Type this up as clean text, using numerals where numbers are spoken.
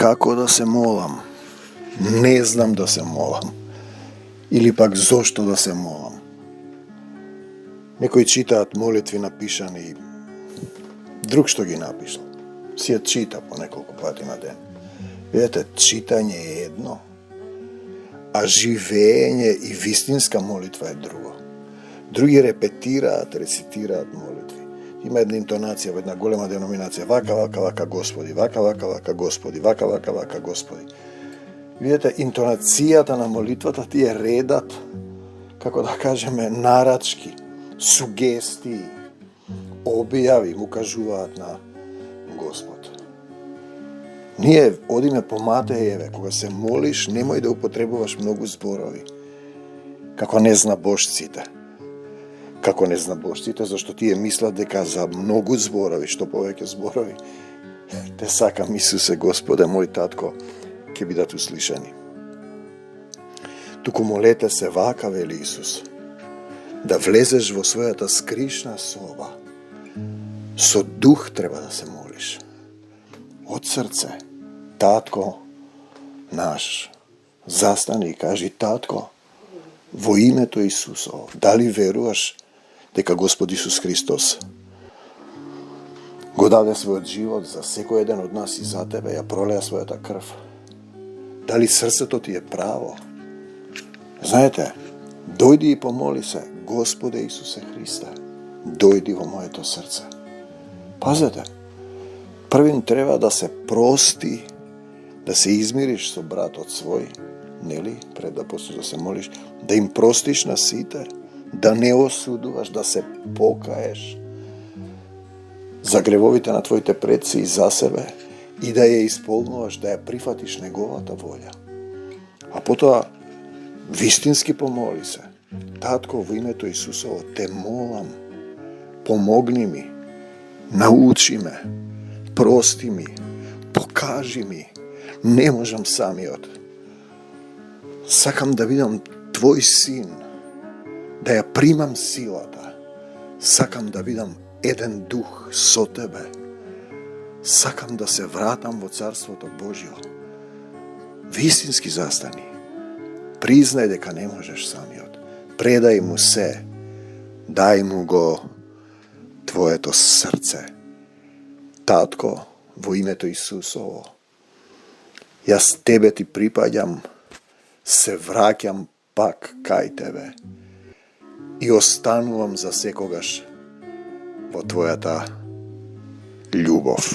Како да се молам? Не знам да се молам. Или пак зошто да се молам. Некои читаат молитви напишани, друг што ги напишал. Си ја чита по неколку пати на ден. Видете, читање е едно, а живење и вистинска молитва е друго. Други репетираат, рецитираат молитви. Има една интонација во една голема деноминација. Вака, вака, вака, Господи. Вака, вака, вака, Господи. Вака, вака, вака, Господи. Видете, интонацијата на молитвата ти е редат, како да кажеме, нарачки, сугестии, објави му кажуваат на Господ. Ние одиме по Матејеве, кога се молиш, немој да употребуваш многу зборови, како незнабожците. Како незнабожците, зашто тие мислат дека за многу зборови, што повеќе зборови, те сакам Исусе Господе, мој татко, ќе бидат услишани. Туку молете се вака, вели Исус, да влезеш во својата скришна соба. Со дух треба да се молиш. Од срце, татко наш, застани и кажи, татко, во името Исусово, дали веруваш дека Господ Исус Христос го даде својот живот за секој еден од нас и за тебе, ја пролеа својата крв? Дали срцето ти е право? Знаете, дојди и помоли се, Господе Исусе Христе, дојди во моето срце. Пазете, првин треба да се прости, да се измириш со братот свој, нели, пред да почнеш да се молиш, да им простиш на сите, да не осудуваш, да се покаеш за гревовите на твоите предци и за себе и да ја исполнуваш, да ја прифатиш неговата волја. А потоа вистински помоли се. Татко, во името Исусово, те молам, помогни ми, научи ме, прости ми, покажи ми, не можам самиот. Сакам да бидам твој син, да ја примам силата. Сакам да бидам еден дух со тебе. Сакам да се вратам во Царството Божјо. Вистински застани. Признај дека не можеш самиот. Предај му се. Дај му го твоето срце. Татко, во името Исусово, јас тебе ти припаѓам, се враќам пак кај тебе и останувам за секогаш во твојата љубов.